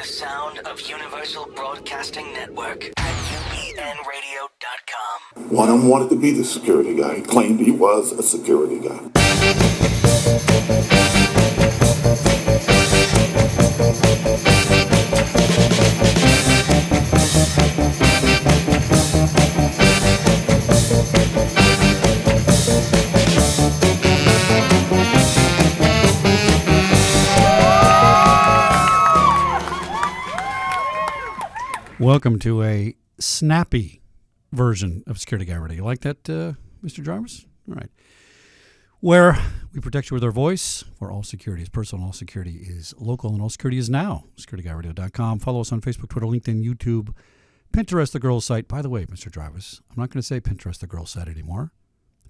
sound of Universal Broadcasting Network at ubnradio.com. One of them wanted to be the security guy. He claimed he was a security guy. Welcome to a snappy version of Security Guy Radio. You like that, Mr. Jarvis? All right. Where we protect you with our voice, where all security is personal, all security is local, and all security is now. SecurityGuyRadio.com. Follow us on Facebook, Twitter, LinkedIn, YouTube, Pinterest, the girls' site. By the way, Mr. Jarvis, I'm not going to say Pinterest, the girls' site anymore,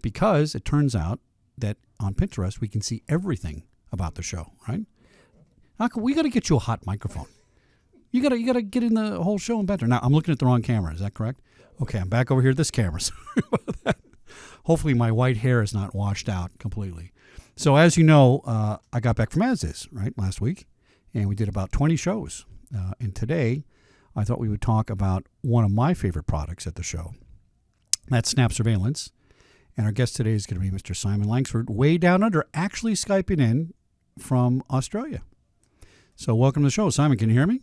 because it turns out that on Pinterest we can see everything about the show, right? We got to get you a hot microphone. You gotta get in the whole show and better. Now, I'm looking at the wrong camera. Is that correct? Okay, I'm back over here at this camera. Sorry about that. Hopefully my white hair is not washed out completely. So as you know, I got back from ASIS, right, last week, and we did about 20 shows. And today, I thought we would talk about one of my favorite products at the show. That's Snap Surveillance. And our guest today is going to be Mr. Simon Langsford, way down under, actually Skyping in from Australia. So welcome to the show. Simon, can you hear me?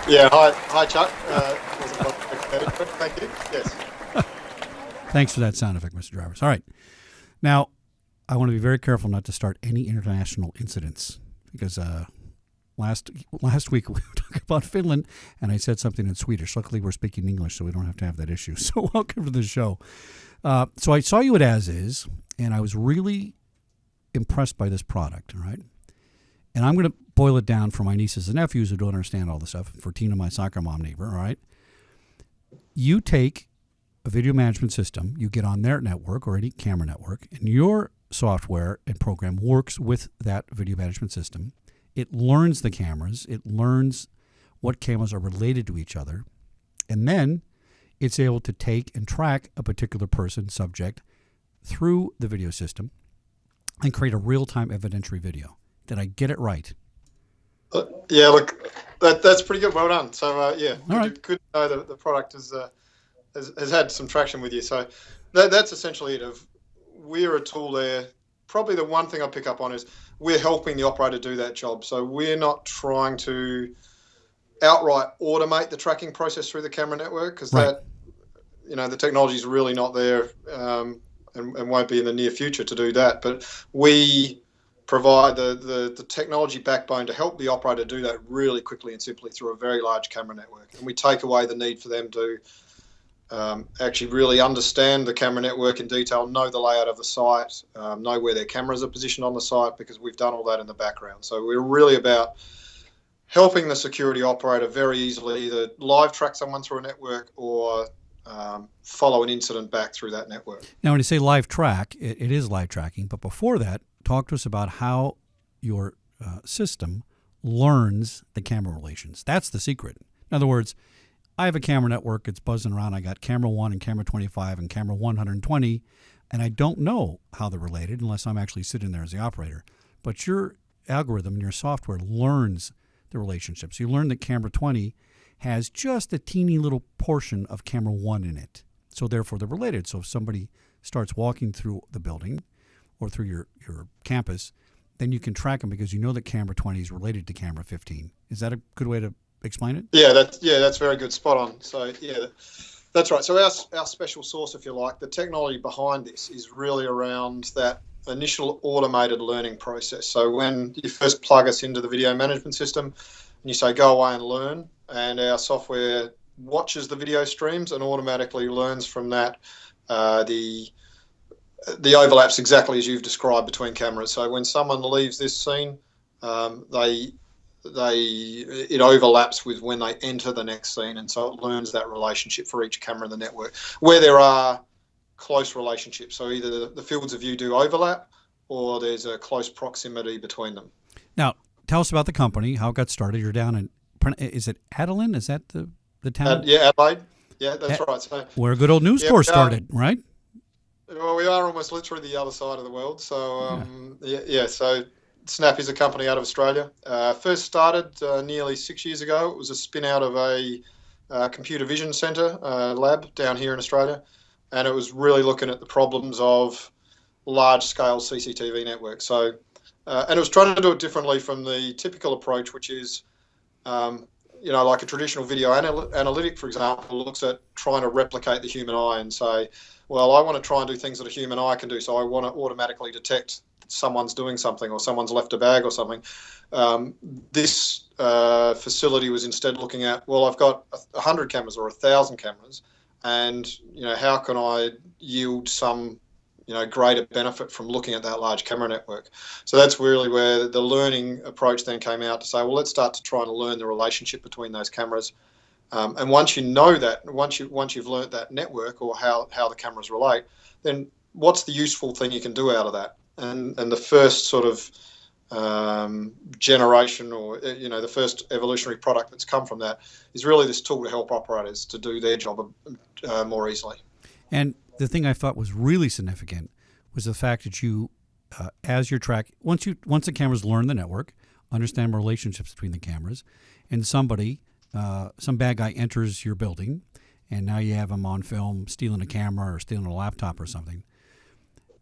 Yeah, hi Chuck. Thank you. Yes. Thanks for that sound effect, Mr. Jarvis. All right. Now, I want to be very careful not to start any international incidents because last week we were talking about Finland and I said something in Swedish. Luckily, we're speaking English, so we don't have to have that issue. So welcome to the show. So I saw you at ASIS, and I was really impressed by this product, all right? And I'm going to boil it down for my nieces and nephews who don't understand all this stuff, for Tina, my soccer mom neighbor, all right? You take a video management system, you get on their network or any camera network, and your software and program works with that video management system. It learns the cameras. It learns what cameras are related to each other. And then it's able to take and track a particular person, subject, through the video system and create a real-time evidentiary video. Did I get it right? Yeah, look, that's pretty good. Well done. So, yeah, good to know that the product has had some traction with you. So that's essentially it. We're a tool there. Probably the one thing I pick up on is we're helping the operator do that job. So we're not trying to outright automate the tracking process through the camera network because the technology is really not there and won't be in the near future to do that. But we provide the technology backbone to help the operator do that really quickly and simply through a very large camera network. And we take away the need for them to actually really understand the camera network in detail, know the layout of the site, know where their cameras are positioned on the site, because we've done all that in the background. So we're really about helping the security operator very easily either live track someone through a network or follow an incident back through that network. Now, when you say live track, it is live tracking. But before that, talk to us about how your system learns the camera relations. That's the secret. In other words, I have a camera network. It's buzzing around. I got camera 1 and camera 25 and camera 120, and I don't know how they're related unless I'm actually sitting there as the operator. But your algorithm and your software learns the relationships. You learn that camera 20 has just a teeny little portion of camera 1 in it. So therefore, they're related. So if somebody starts walking through the building or through your campus, then you can track them because you know that camera 20 is related to camera 15. Is that a good way to explain it? Yeah, that's very good. Spot on. So yeah, that's right. So our special sauce, if you like, the technology behind this is really around that initial automated learning process. So when you first plug us into the video management system and you say go away and learn, and our software watches the video streams and automatically learns from that the overlaps exactly as you've described between cameras. So when someone leaves this scene, it overlaps with when they enter the next scene, and so it learns that relationship for each camera in the network where there are close relationships. So either the fields of view do overlap or there's a close proximity between them. Now, tell us about the company, how it got started. You're down in, is it Adelaide? Is that the town? Yeah, Adelaide. Yeah, that's right. So where a good old news corps started, right? Well, we are almost literally the other side of the world. So, so Snap is a company out of Australia. First started nearly 6 years ago. It was a spin out of a computer vision centre lab down here in Australia, and it was really looking at the problems of large-scale CCTV networks. So, and it was trying to do it differently from the typical approach, which is, like a traditional video analytic, for example, looks at trying to replicate the human eye and say, well, I want to try and do things that a human eye can do, so I want to automatically detect someone's doing something or someone's left a bag or something. This facility was instead looking at, well, I've got 100 cameras or 1,000 cameras, and how can I yield some greater benefit from looking at that large camera network? So that's really where the learning approach then came out to say, well, let's start to try and learn the relationship between those cameras. And once you know that, once you've learnt that network or how the cameras relate, then what's the useful thing you can do out of that? And the first sort of generation, or the first evolutionary product that's come from that is really this tool to help operators to do their job more easily. And the thing I thought was really significant was the fact that you, as your track, once the cameras learn the network, understand relationships between the cameras, and some bad guy enters your building, and now you have him on film stealing a camera or stealing a laptop or something,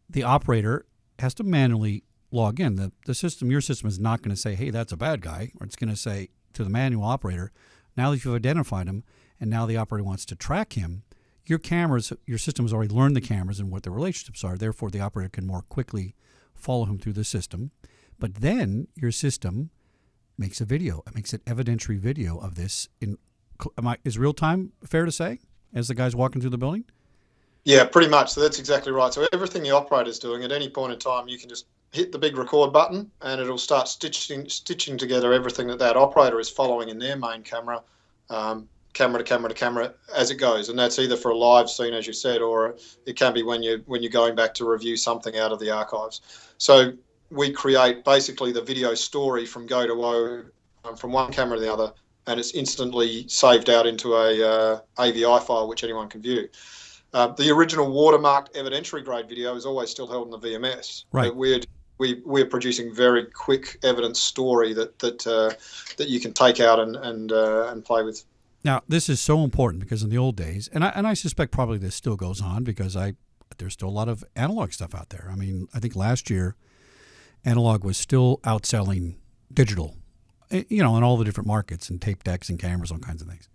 the operator has to manually log in. The system, your system, is not going to say, hey, that's a bad guy, or it's going to say to the manual operator, now that you've identified him and now the operator wants to track him, your system has already learned the cameras and what their relationships are. Therefore, the operator can more quickly follow him through the system. But then your system makes a video. It makes an evidentiary video of this. Is real time fair to say, as the guy's walking through the building? Yeah, pretty much. So that's exactly right. So everything the operator's doing, at any point in time, you can just hit the big record button and it'll start stitching together everything that operator is following in their main camera, camera to camera to camera as it goes. And that's either for a live scene, as you said, or it can be when you're going back to review something out of the archives. So we create basically the video story from go to woe, from one camera to the other, and it's instantly saved out into a AVI file which anyone can view. The original watermarked evidentiary grade video is always still held in the VMS. Right. But we're producing very quick evidence story that you can take out and play with. Now, this is so important because in the old days, and I suspect probably this still goes on because there's still a lot of analog stuff out there. I mean, I think last year analog was still outselling digital, in all the different markets and tape decks and cameras, all kinds of things.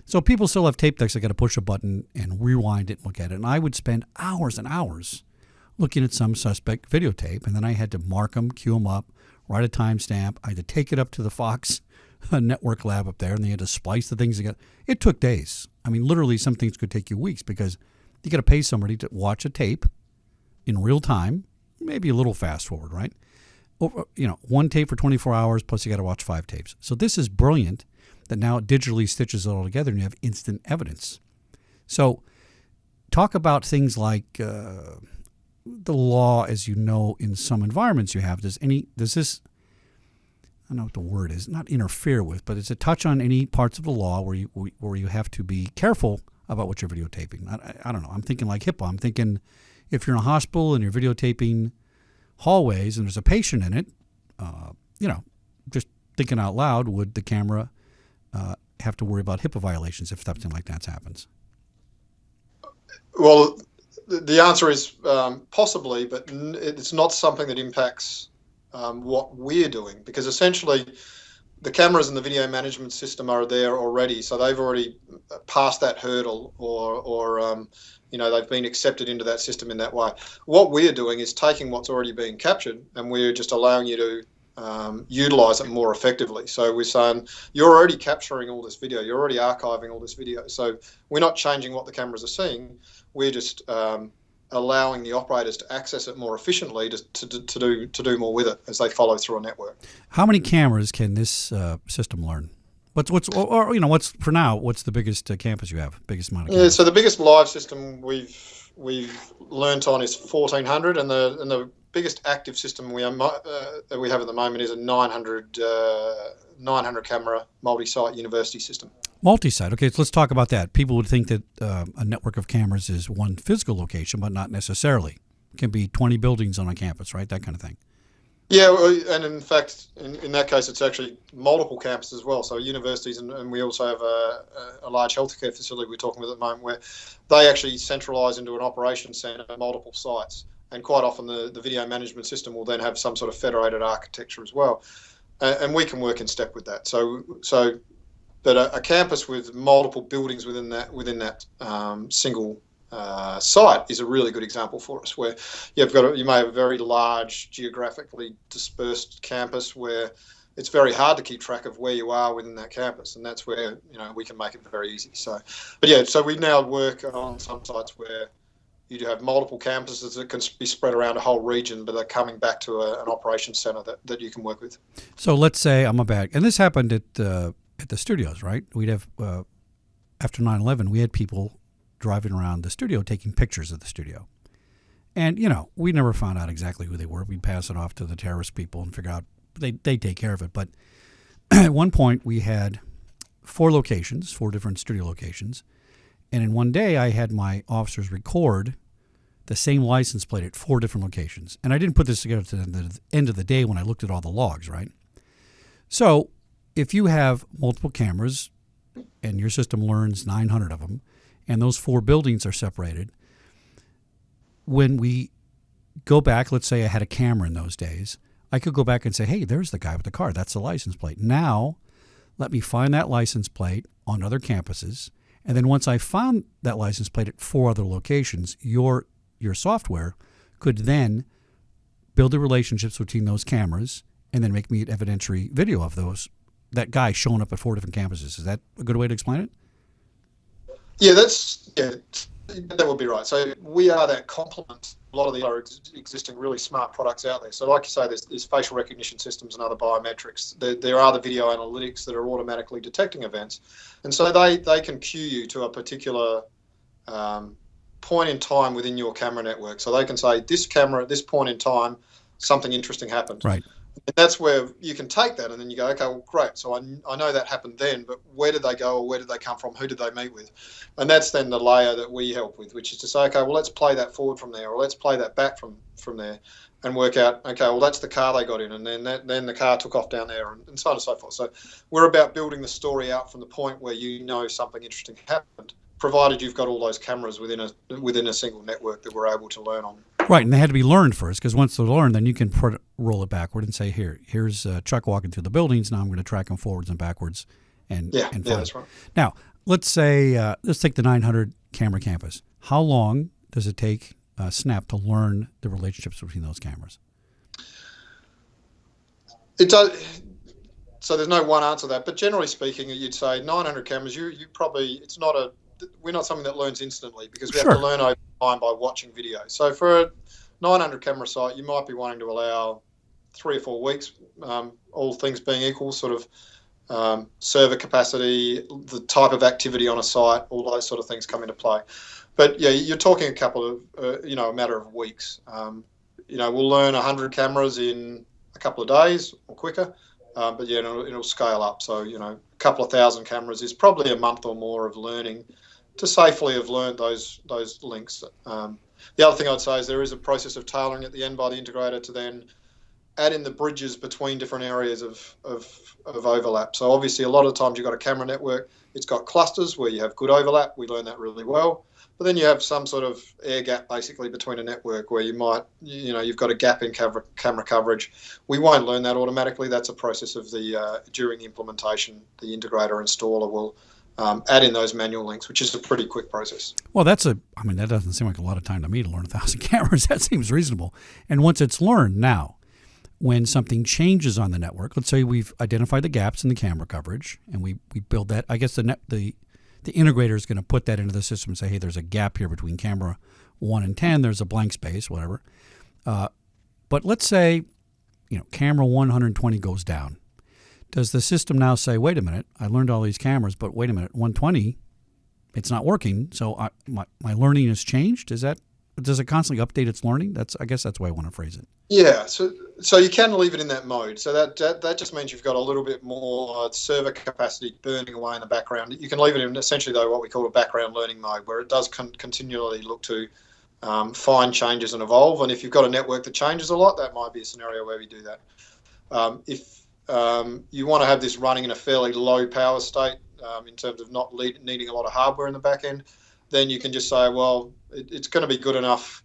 So people still have tape decks. I got to push a button and rewind it and look at it. And I would spend hours and hours looking at some suspect videotape, and then I had to mark them, queue them up, write a timestamp. I had to take it up to the Fox network lab up there, and they had to splice the things together. It took days. I mean, literally, some things could take you weeks because you got to pay somebody to watch a tape in real time, maybe a little fast forward, right? Or, one tape for 24 hours, plus you got to watch 5 tapes. So this is brilliant that now it digitally stitches it all together and you have instant evidence. So talk about things like the law, as you know, in some environments you have. Does this, I don't know what the word is, not interfere with, but it's a touch on any parts of the law where you have to be careful about what you're videotaping? I don't know. I'm thinking like HIPAA. I'm thinking if you're in a hospital and you're videotaping hallways and there's a patient in it, just thinking out loud, would the camera have to worry about HIPAA violations if something like that happens? Well, the answer is possibly, but it's not something that impacts what we're doing, because essentially the cameras in the video management system are there already, so they've already passed that hurdle, or they've been accepted into that system in that way. What we're doing is taking what's already been captured and we're just allowing you to utilize it more effectively. So we're saying you're already capturing all this video, you're already archiving all this video, so we're not changing what the cameras are seeing, we're just allowing the operators to access it more efficiently to do more with it as they follow through a network. How many cameras can this system learn? What's for now? What's the biggest campus you have? Biggest amount of cameras? Yeah, so the biggest live system we've learnt on is 1,400, and the biggest active system we have at the moment is a 900 camera multi-site university system. Multi-site. Okay, so let's talk about that. People would think that a network of cameras is one physical location, but not necessarily. It can be 20 buildings on a campus, right? That kind of thing. Yeah, and in fact, in that case, it's actually multiple campuses as well. So universities, and we also have a large healthcare facility we're talking with at the moment, where they actually centralise into an operations centre at multiple sites. And quite often the video management system will then have some sort of federated architecture as well. And we can work in step with that. But a campus with multiple buildings within that single site is a really good example for us, where you may have a very large geographically dispersed campus where it's very hard to keep track of where you are within that campus, and that's where we can make it very easy. So we now work on some sites where you do have multiple campuses that can be spread around a whole region, but they're coming back to an operations center that you can work with. So let's say I'm and this happened at the studios, right? We'd have after 9/11, we had people driving around the studio taking pictures of the studio. And, we never found out exactly who they were. We'd pass it off to the terrorist people and figure out they take care of it. But at one point we had 4 different studio locations. And in one day I had my officers record the same license plate at 4 different locations. And I didn't put this together to the end of the day when I looked at all the logs, right? So if you have multiple cameras and your system learns 900 of them, and those 4 buildings are separated, when we go back, let's say I had a camera in those days, I could go back and say, hey, there's the guy with the car. That's the license plate. Now, let me find that license plate on other campuses. And then once I found that license plate at 4 other locations, your software could then build the relationships between those cameras and then make me an evidentiary video of that guy showing up at 4 different campuses. Is that a good way to explain it? Yeah, that would be right. So we are that complement a lot of the other existing really smart products out there. So like you say, there's facial recognition systems and other biometrics. There are the video analytics that are automatically detecting events. And so they can cue you to a particular point in time within your camera network. So they can say, this camera at this point in time, something interesting happened. Right. And that's where you can take that and then you go, okay, well, great. So I know that happened then, but where did they go or where did they come from? Who did they meet with? And that's then the layer that we help with, which is to say, okay, well, let's play that forward from there, or let's play that back from there and work out, okay, well, that's the car they got in, and then the car took off down there, and so on and so forth. So we're about building the story out from the point where something interesting happened, provided you've got all those cameras within a single network that we're able to learn on. Right, and they had to be learned first, because once they're learned, then you can roll it backward and say, here's Chuck walking through the buildings. Now I'm going to track him forwards and backwards. And that's right. Now, let's say, let's take the 900 camera campus. How long does it take Snap to learn the relationships between those cameras? It does. So there's no one answer to that, but generally speaking, you'd say 900 cameras. You probably we're not something that learns instantly, because we have to learn over time by watching video. So for a 900 camera site, you might be wanting to allow 3 or 4 weeks, all things being equal, sort of server capacity, the type of activity on a site, all those sort of things come into play. But yeah, you're talking a couple of, a matter of weeks. We'll learn 100 cameras in a couple of days or quicker. But yeah, it'll scale up. So, a couple of thousand cameras is probably a month or more of learning to safely have learned those links. The other thing I'd say is there is a process of tailoring at the end by the integrator to then add in the bridges between different areas of overlap. So obviously a lot of the times you've got a camera network, it's got clusters where you have good overlap. We learn that really well. But then you have some sort of air gap basically between a network where you might, you've got a gap in camera coverage. We won't learn that automatically. That's a process of during the implementation, the integrator installer will add in those manual links, which is a pretty quick process. Well, that doesn't seem like a lot of time to me to learn 1,000 cameras. That seems reasonable. And once it's learned now, when something changes on the network, let's say we've identified the gaps in the camera coverage and we build that, I guess the integrator is going to put that into the system and say, hey, there's a gap here between camera 1 and 10. There's a blank space, whatever. But let's say, camera 120 goes down. Does the system now say, wait a minute, I learned all these cameras, but wait a minute, 120, it's not working. So my learning has changed. Does it constantly update its learning? I guess that's the way I want to phrase it. Yeah, so you can leave it in that mode. So that just means you've got a little bit more server capacity burning away in the background. You can leave it in essentially, though, what we call a background learning mode, where it does continually look to find changes and evolve. And if you've got a network that changes a lot, that might be a scenario where we do that. If you want to have this running in a fairly low power state in terms of not needing a lot of hardware in the back end, then you can just say, well, it's going to be good enough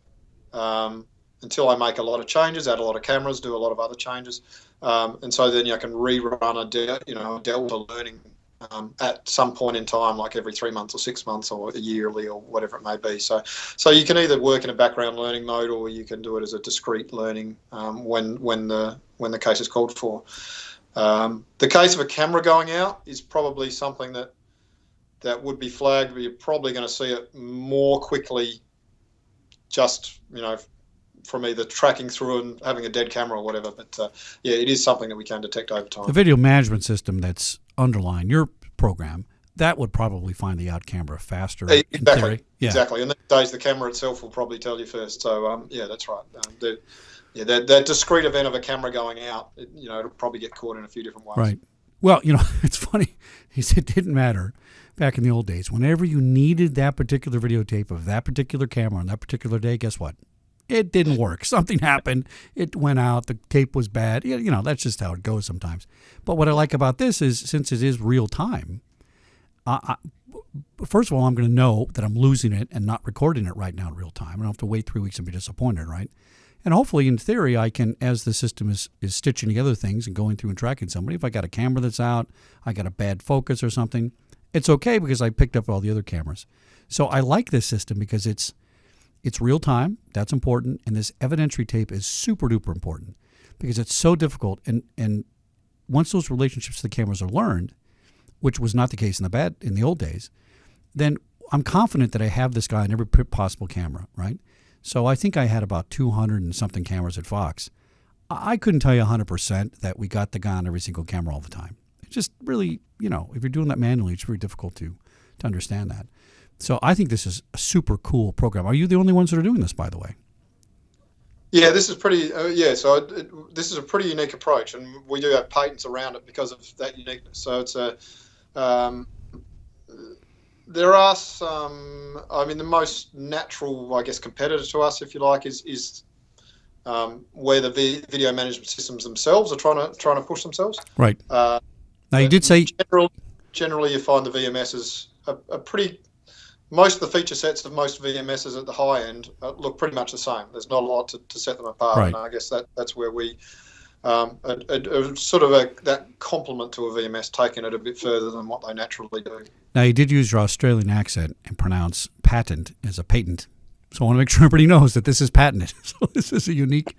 until I make a lot of changes, add a lot of cameras, do a lot of other changes. And so then I can rerun a delta learning at some point in time, like every 3 months or 6 months or yearly or whatever it may be. So you can either work in a background learning mode, or you can do it as a discrete learning when the case is called for. The case of a camera going out is probably something that would be flagged, but you're probably going to see it more quickly, just from either tracking through and having a dead camera or whatever. But yeah, it is something that we can detect over time. The video management system that's underlying your program, that would probably find the out camera faster. Exactly. Yeah. Exactly. And these days the camera itself will probably tell you first. So yeah, that's right. That discrete event of a camera going out, it'll probably get caught in a few different ways. Right. Well, it's funny. He said it didn't matter back in the old days. Whenever you needed that particular videotape of that particular camera on that particular day, guess what? It didn't work. Something happened. It went out. The tape was bad. That's just how it goes sometimes. But what I like about this is, since it is real time, first of all, I'm going to know that I'm losing it and not recording it right now in real time. I don't have to wait 3 weeks and be disappointed, right? And hopefully, in theory, I can, as the system is stitching together things and going through and tracking somebody, if I got a camera that's out, I got a bad focus or something, it's okay because I picked up all the other cameras. So I like this system because it's real time. That's important. And this evidentiary tape is super duper important because it's so difficult. And once those relationships to the cameras are learned, which was not the case in the old days, then I'm confident that I have this guy in every possible camera, right? So I think I had about 200 and something cameras at Fox. I couldn't tell you 100% that we got the guy on every single camera all the time. It's just really, if you're doing that manually, it's very difficult to understand that. So I think this is a super cool program. Are you the only ones that are doing this, by the way? Yeah, this is pretty. So this is a pretty unique approach, and we do have patents around it because of that uniqueness. So it's there are some. The most natural, I guess, competitor to us, if you like, is where the video management systems themselves are trying to push themselves. Right. Now you did say generally you find the VMSs are pretty. Most of the feature sets of most VMSs at the high end look pretty much the same. There's not a lot to set them apart, right. And I guess that's where we sort of that complement to a VMS, taking it a bit further than what they naturally do. Now, you did use your Australian accent and pronounce patent as a patent, so I want to make sure everybody knows that this is patented. So this is a unique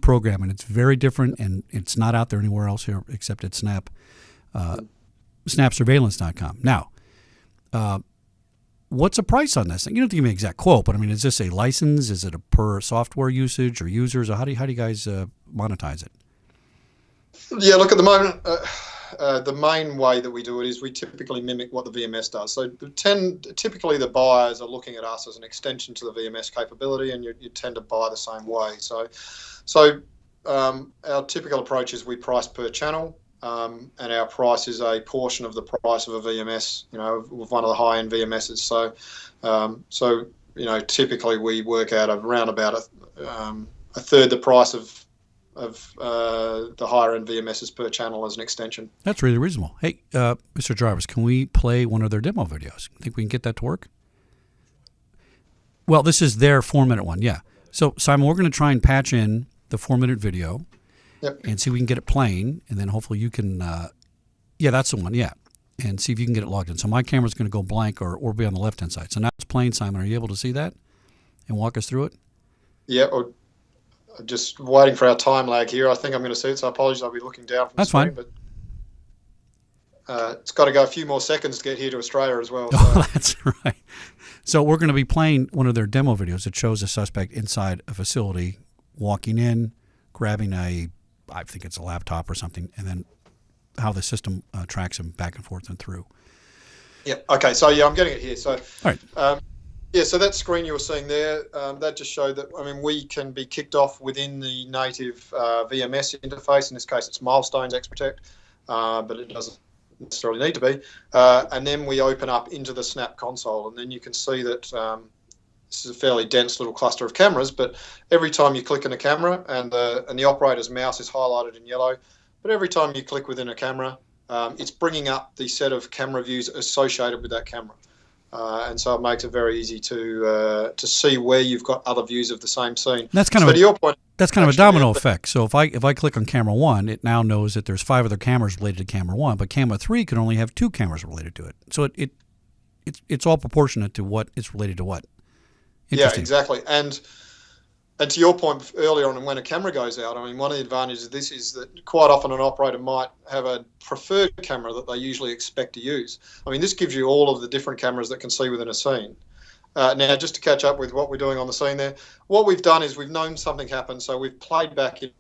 program, and it's very different, and it's not out there anywhere else here except at Snap, snapsurveillance.com. Now, what's the price on this thing? You don't have to give me an exact quote, but is this a license? Is it a per software usage or users? Or how do you guys monetize it? Yeah, look, at the moment, the main way that we do it is we typically mimic what the VMS does. So typically the buyers are looking at us as an extension to the VMS capability, and you tend to buy the same way. So our typical approach is we price per channel. And our price is a portion of the price of a VMS, with one of the high-end VMSs. So typically we work out around about a third the price of the higher-end VMSs per channel as an extension. That's really reasonable. Hey, Mr. Jarvis, can we play one of their demo videos? Think we can get that to work? Well, this is their 4-minute one, yeah. So, Simon, we're going to try and patch in the 4-minute video. Yep. And see if we can get it playing, and then hopefully you can, that's the one, yeah. And see if you can get it logged in. So my camera's going to go blank or be on the left-hand side. So now it's playing, Simon. Are you able to see that and walk us through it? Yeah, or just waiting for our time lag here. I think I'm going to see it, so I apologize. I'll be looking down from the screen. That's fine. But it's got to go a few more seconds to get here to Australia as well. So. Oh, that's right. So we're going to be playing one of their demo videos that shows a suspect inside a facility walking in, grabbing I think it's a laptop or something, and then how the system tracks him back and forth and through. Yeah. Okay. So I'm getting it here. So all right. So that screen you were seeing there, that just showed that we can be kicked off within the native VMS interface. In this case, it's Milestones XProtect, but it doesn't necessarily need to be. And then we open up into the Snap console, and then you can see that this is a fairly dense little cluster of cameras, but every time you click in a camera, and the operator's mouse is highlighted in yellow, but every time you click within a camera, it's bringing up the set of camera views associated with that camera. And so it makes it very easy to see where you've got other views of the same scene. That's kind of a domino effect. So if I click on camera 1, it now knows that there's 5 other cameras related to camera 1, but camera 3 can only have 2 cameras related to it. So it's all proportionate to what is related to what. Yeah, exactly. And to your point earlier on, when a camera goes out, I mean, one of the advantages of this is that quite often an operator might have a preferred camera that they usually expect to use. I mean, this gives you all of the different cameras that can see within a scene. Now, just to catch up with what we're doing on the scene there, what we've done is we've known something happened, so we've played back in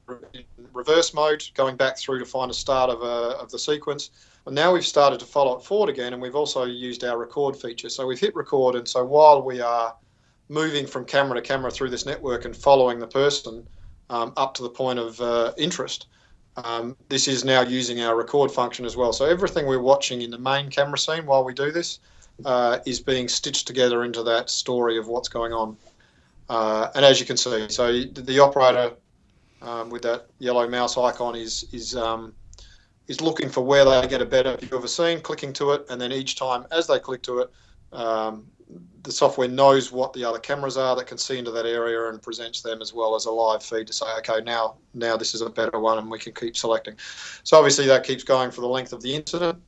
reverse mode, going back through to find a start of the sequence. And now we've started to follow it forward again, and we've also used our record feature. So we've hit record, and so while we are moving from camera to camera through this network and following the person up to the point of interest, this is now using our record function as well. So everything we're watching in the main camera scene while we do this is being stitched together into that story of what's going on. And as you can see, so the operator with that yellow mouse icon is looking for where they get a better view of a scene, clicking to it, and then each time as they click to it, the software knows what the other cameras are that can see into that area and presents them as well as a live feed to say, okay, now this is a better one, and we can keep selecting. So obviously that keeps going for the length of the incident.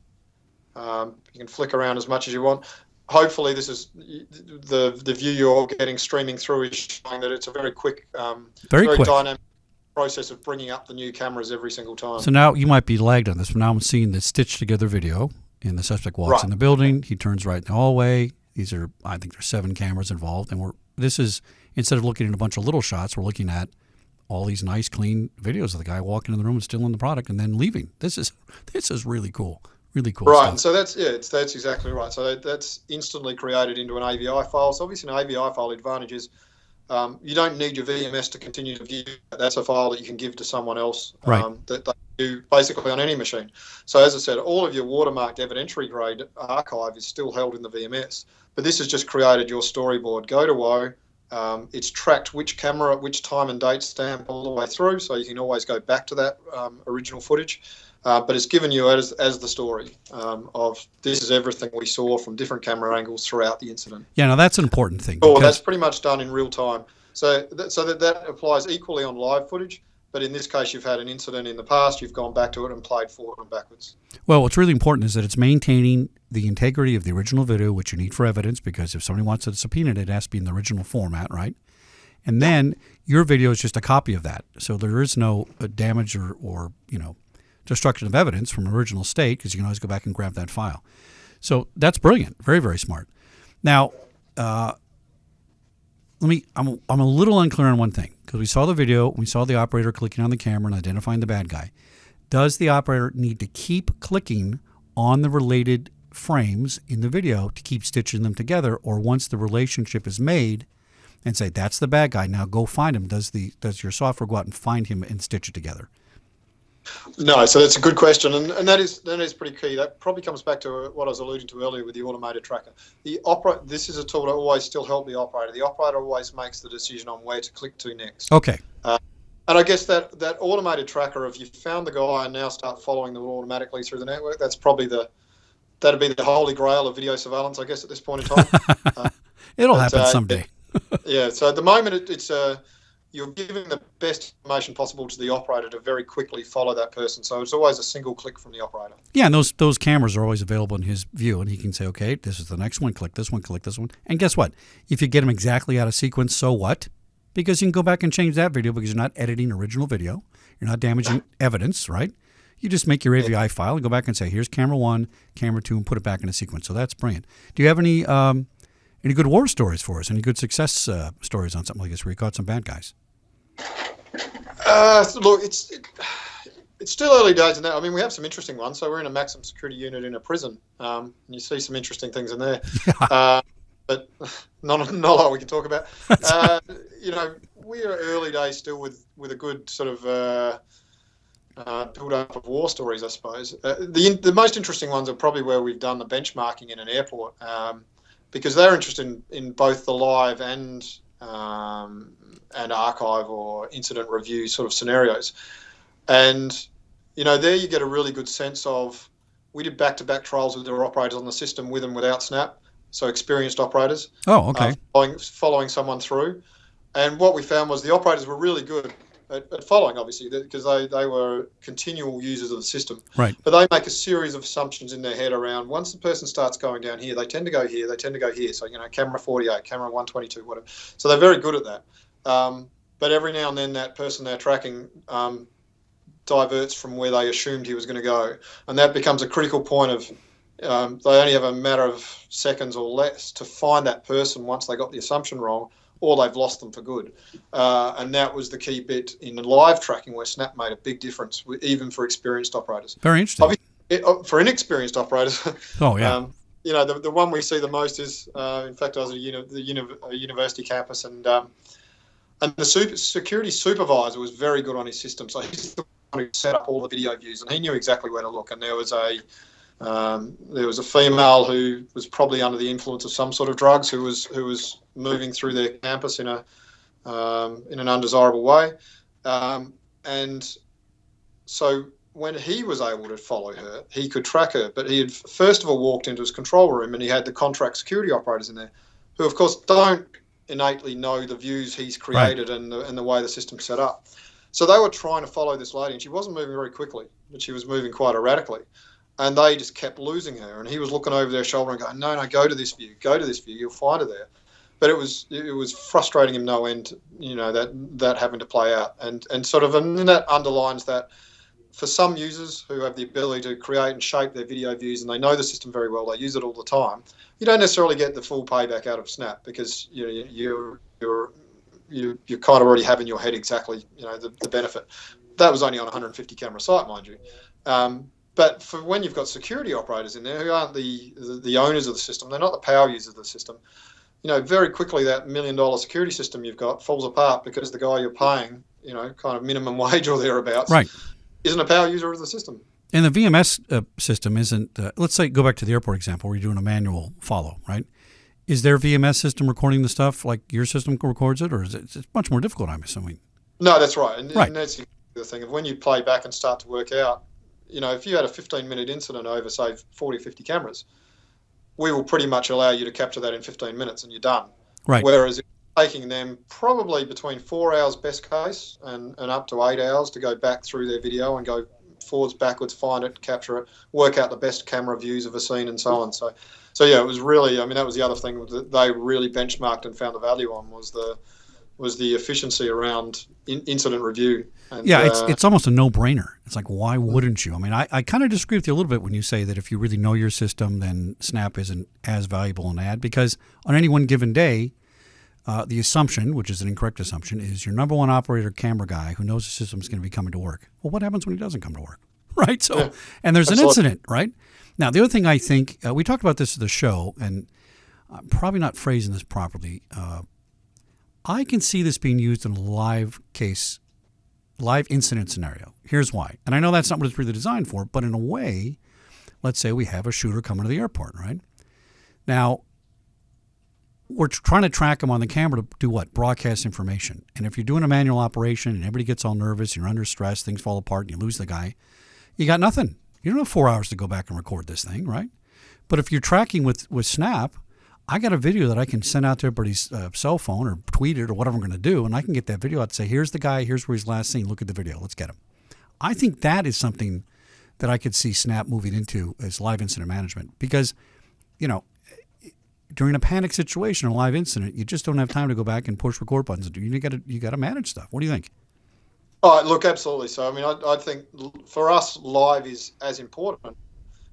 You can flick around as much as you want. Hopefully this is the view you're getting streaming through is showing that it's a very quick, very quick dynamic process of bringing up the new cameras every single time. So now you might be lagged on this, but now I'm seeing the stitched together video, and the suspect walks in the building. He turns right in the hallway. These are, I think there's 7 cameras involved, and this is, instead of looking at a bunch of little shots, we're looking at all these nice, clean videos of the guy walking in the room and stealing the product and then leaving. This is really cool. Really cool right, stuff. So that's exactly right. So that's instantly created into an AVI file. So obviously an AVI file advantage is you don't need your VMS to continue to view. That's a file that you can give to someone else that they do basically on any machine. So as I said, all of your watermarked evidentiary grade archive is still held in the VMS. But this has just created your storyboard. Go to WO. It's tracked which camera at which time and date stamp all the way through, so you can always go back to that original footage. But it's given you as the story of this is everything we saw from different camera angles throughout the incident. Yeah, now that's an important thing. Oh, that's pretty much done in real time. So that applies equally on live footage. But in this case, you've had an incident in the past, you've gone back to it and played forward and backwards. Well, what's really important is that it's maintaining the integrity of the original video, which you need for evidence, because if somebody wants to subpoena it, it has to be in the original format, right? And then your video is just a copy of that. So there is no damage or destruction of evidence from original state, because you can always go back and grab that file. So that's brilliant. Very, very smart. Now, I'm a little unclear on one thing, because we saw the video, we saw the operator clicking on the camera and identifying the bad guy. Does the operator need to keep clicking on the related frames in the video to keep stitching them together, or once the relationship is made and say, that's the bad guy, now go find him, does your software go out and find him and stitch it together? No, so that's a good question, and that is pretty key. That probably comes back to what I was alluding to earlier with the automated tracker. This is a tool that always still help the operator. The operator always makes the decision on where to click to next. Okay. And I guess that automated tracker of you found the guy and now start following them automatically through the network, that's probably that'd be the holy grail of video surveillance, I guess, at this point in time. It'll happen someday. Yeah, so at the moment it's you're giving the best information possible to the operator to very quickly follow that person. So it's always a single click from the operator. Yeah, and those cameras are always available in his view, and he can say, okay, this is the next one, click this one, click this one. And guess what? If you get them exactly out of sequence, so what? Because you can go back and change that video, because you're not editing original video. You're not damaging evidence, right? You just make your AVI file and go back and say, here's camera 1, camera 2, and put it back in a sequence. So that's brilliant. Do you have any good war stories for us? Any good success stories on something like this where you caught some bad guys? Look, it's still early days in that. I mean, we have some interesting ones. So we're in a maximum security unit in a prison, and you see some interesting things in there. Yeah. But not a lot we can talk about. We are early days still with a good sort of build up of war stories, I suppose. The most interesting ones are probably where we've done the benchmarking in an airport. because they're interested in both the live and archive or incident review sort of scenarios. And, there you get a really good sense of, we did back-to-back trials with their operators on the system with and without Snap, so experienced operators. Oh, okay. Following someone through. And what we found was the operators were really good at following, obviously, because they were continual users of the system. Right. But they make a series of assumptions in their head around, once the person starts going down here, they tend to go here, they tend to go here. So, camera 48, camera 122, whatever. So they're very good at that. But every now and then that person they're tracking diverts from where they assumed he was going to go. And that becomes a critical point of, they only have a matter of seconds or less to find that person once they got the assumption wrong, or they've lost them for good. And that was the key bit in the live tracking where Snap made a big difference, even for experienced operators. Very interesting. For inexperienced operators, oh, yeah. The one we see the most is, in fact, I was at a university campus, and the security supervisor was very good on his system. So he's the one who set up all the video views, and he knew exactly where to look. And there was a female who was probably under the influence of some sort of drugs who was moving through their campus in an undesirable way, and so when he was able to follow her, he could track her. But he had first of all walked into his control room, and he had the contract security operators in there, who of course don't innately know the views he's created, right, and the way the system's set up. So they were trying to follow this lady, and she wasn't moving very quickly, but she was moving quite erratically. And they just kept losing her. And he was looking over their shoulder and going, no, go to this view, you'll find her there. But it was frustrating him no end, that having to play out. And that underlines that for some users who have the ability to create and shape their video views, and they know the system very well, they use it all the time, you don't necessarily get the full payback out of Snap, because you kind of already have in your head exactly, the benefit. That was only on a 150 camera site, mind you. But for when you've got security operators in there who aren't the owners of the system, they're not the power users of the system, very quickly that $1 million security system you've got falls apart because the guy you're paying, kind of minimum wage or thereabouts, right, isn't a power user of the system. And the VMS system isn't, let's say, go back to the airport example where you're doing a manual follow, right? Is their VMS system recording the stuff like your system records it, or is it much more difficult, I'm assuming? No, that's right. And, right. And that's the thing of when you play back and start to work out, if you had a 15-minute incident over, say, 40 or 50 cameras, we will pretty much allow you to capture that in 15 minutes and you're done. Right. Whereas if you're taking them probably between 4 hours best case and up to 8 hours to go back through their video and go forwards, backwards, find it, capture it, work out the best camera views of a scene and so on. So yeah, it was really, that was the other thing that they really benchmarked and found the value on was the efficiency around incident review. And, yeah, it's almost a no-brainer. It's like, why wouldn't you? I kind of disagree with you a little bit when you say that if you really know your system, then Snap isn't as valuable an ad, because on any one given day, the assumption, which is an incorrect assumption, is your number one operator camera guy who knows the system's going to be coming to work. Well, what happens when he doesn't come to work, right? So, yeah, and there's an incident, right? Now, the other thing I think, we talked about this at the show, and I'm probably not phrasing this properly. I can see this being used in a live incident scenario. Here's why. And I know that's not what it's really designed for, but in a way, let's say we have a shooter coming to the airport, right? Now, we're trying to track them on the camera to do what? Broadcast information. And if you're doing a manual operation and everybody gets all nervous, you're under stress, things fall apart, and you lose the guy, you got nothing. You don't have 4 hours to go back and record this thing, right? But if you're tracking with Snap, I got a video that I can send out to everybody's cell phone or tweet it or whatever I'm going to do, and I can get that video out and say, here's the guy, here's where he's last seen, look at the video, let's get him. I think that is something that I could see Snap moving into as live incident management, because, during a panic situation or a live incident, you just don't have time to go back and push record buttons. You got to manage stuff. What do you think? Oh, look, absolutely. So, I think for us, live is as important.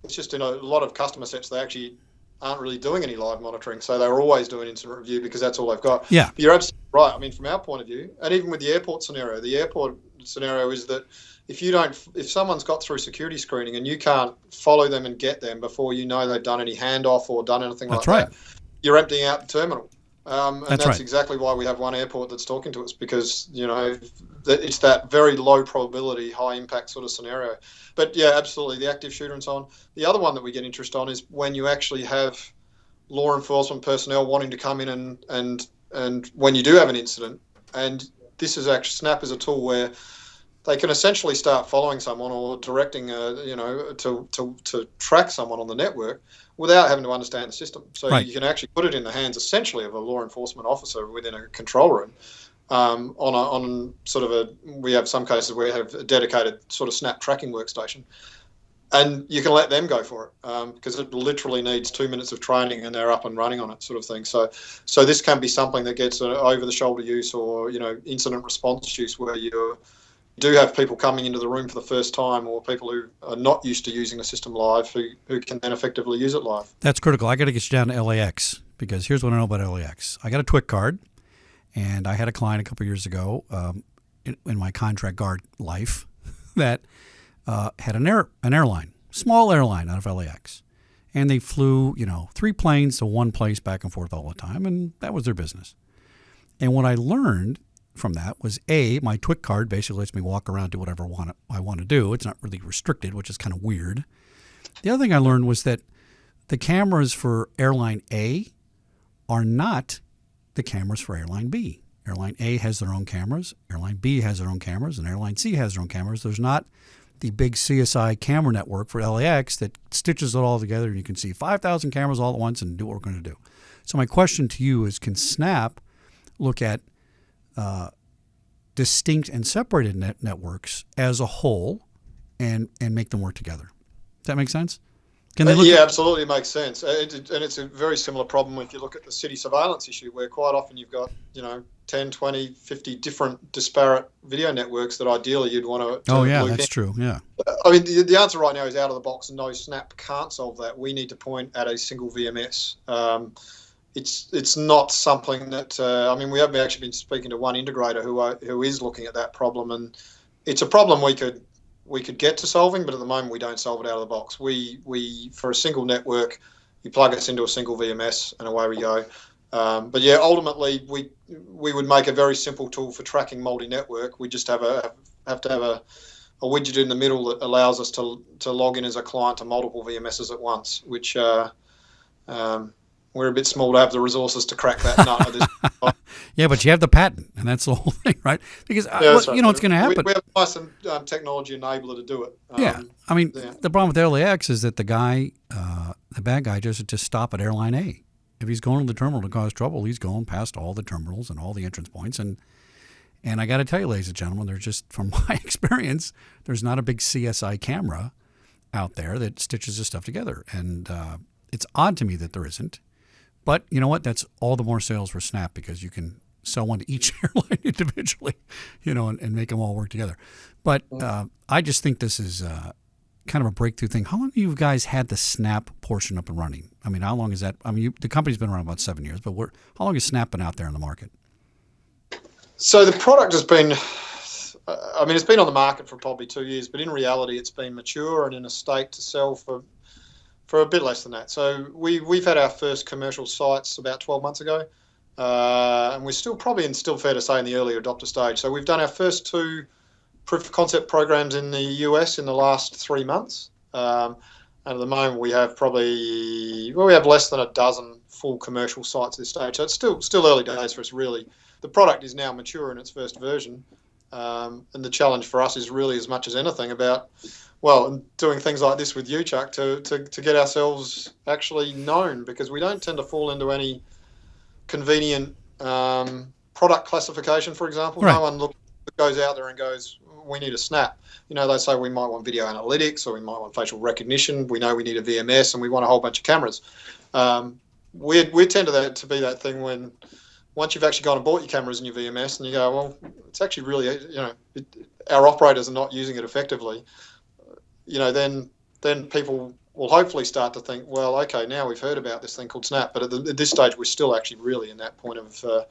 It's just in a lot of customer sets, they actually aren't really doing any live monitoring, so they're always doing incident review because that's all they've got. Yeah, but you're absolutely right. From our point of view, and even with the airport scenario is that if someone's got through security screening and you can't follow them and get them before you know they've done any handoff or done anything like that, you're emptying out the terminal. And that's exactly why we have one airport that's talking to us, because it's that very low probability, high impact sort of scenario. But yeah, absolutely, the active shooter and so on. The other one that we get interest on is when you actually have law enforcement personnel wanting to come in and when you do have an incident, and this is actually Snap is a tool where they can essentially start following someone or directing, to track someone on the network without having to understand the system. So right. You can actually put it in the hands essentially of a law enforcement officer within a control room. We have some cases where we have a dedicated sort of Snap tracking workstation, and you can let them go for it because it literally needs 2 minutes of training and they're up and running on it, sort of thing. So this can be something that gets over-the-shoulder use or incident response use where you do have people coming into the room for the first time or people who are not used to using the system live who can then effectively use it live. That's critical. I got to get you down to LAX because here's what I know about LAX. I got a TWIC card, and I had a client a couple of years ago in my contract guard life that had an airline, small airline out of LAX. And they flew, 3 planes to one place back and forth all the time, and that was their business. And what I learned from that was my TWIC card basically lets me walk around, do whatever I want to do. It's not really restricted, which is kind of weird. The other thing I learned was that the cameras for airline A are not the cameras for airline B. Airline A has their own cameras, airline B has their own cameras, and airline C has their own cameras. There's not the big CSI camera network for LAX that stitches it all together and you can see 5,000 cameras all at once and do what we're going to do. So my question to you is, can Snap look at distinct and separated networks as a whole and make them work together? Does that make sense? Can they look absolutely, it makes sense. And it's a very similar problem if you look at the city surveillance issue, where quite often you've got 10, 20, 50 different disparate video networks that ideally you'd want to that's in. True. Yeah. I mean, the answer right now is out of the box, and no, Snap can't solve that. We need to point at a single VMS. It's not something that we have actually been speaking to one integrator who is looking at that problem, and it's a problem we could get to solving, but at the moment we don't solve it out of the box. We for a single network, you plug us into a single VMS and away we go. But yeah, ultimately we would make a very simple tool for tracking multi-network. We just have to have a widget in the middle that allows us to log in as a client to multiple VMSs at once, which we're a bit small to have the resources to crack that nut at this point. Yeah, but you have the patent, and that's the whole thing, right? Because what's going to happen. We have some technology enabler to do it. The problem with LAX is that the bad guy just stop at airline A. If he's going to the terminal to cause trouble, he's going past all the terminals and all the entrance points. And I got to tell you, ladies and gentlemen, there's just, from my experience, there's not a big CSI camera out there that stitches this stuff together. And it's odd to me that there isn't. But you know what? That's all the more sales for Snap, because you can sell one to each airline individually, and make them all work together. But I just think this is kind of a breakthrough thing. How long have you guys had the Snap portion up and running? I mean, how long is that? I mean, the company's been around about 7 years, but how long has Snap been out there in the market? So the product has been, it's been on the market for probably 2 years, but in reality, it's been mature and in a state to sell for a bit less than that. So we've had our first commercial sites about 12 months ago, and we're still fair to say in the early adopter stage. So we've done our first 2 proof of concept programs in the US in the last 3 months. And at the moment we have less than a dozen full commercial sites at this stage. So it's still early days for us, really. The product is now mature in its first version. And the challenge for us is really, as much as anything, about doing things like this with you, Chuck, to get ourselves actually known, because we don't tend to fall into any convenient product classification, for example. Right. No one goes out there and goes, we need a Snap. They say we might want video analytics or we might want facial recognition. We know we need a VMS and we want a whole bunch of cameras. We tend to be that thing when once you've actually gone and bought your cameras and your VMS and you go, well, it's actually really, our operators are not using it effectively. Then people will hopefully start to think, well, okay, now we've heard about this thing called Snap. But at this stage, we're still actually really in that point of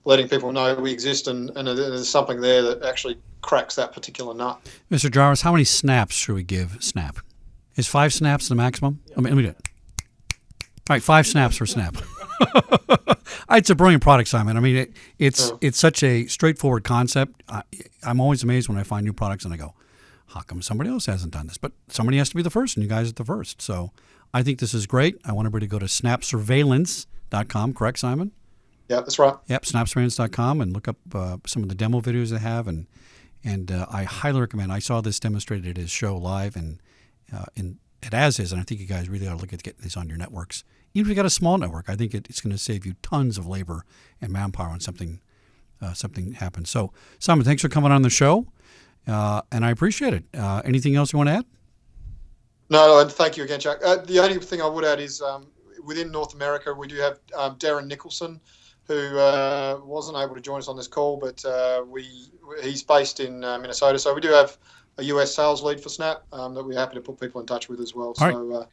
letting people know we exist and there's something there that actually cracks that particular nut. Mr. Jarvis, how many snaps should we give Snap? Is 5 snaps the maximum? Let me do it. All right, 5 snaps for Snap. It's a brilliant product, Simon. I mean, it's such a straightforward concept. I'm always amazed when I find new products and I go, how come somebody else hasn't done this? But somebody has to be the first, and you guys are the first. So I think this is great. I want everybody to go to snapsurveillance.com, correct, Simon? Yeah, that's right. Yep, snapsurveillance.com, and look up some of the demo videos they have. And I highly recommend. I saw this demonstrated at his show live at ASIS, and I think you guys really ought to look at getting these on your networks. Even if you got a small network, I think it's going to save you tons of labor and manpower when something happens. So, Simon, thanks for coming on the show, and I appreciate it. Anything else you want to add? No, and thank you again, Jack. The only thing I would add is within North America, we do have Darren Nicholson, who wasn't able to join us on this call, but he's based in Minnesota. So we do have a US sales lead for Snap that we're happy to put people in touch with as well. So,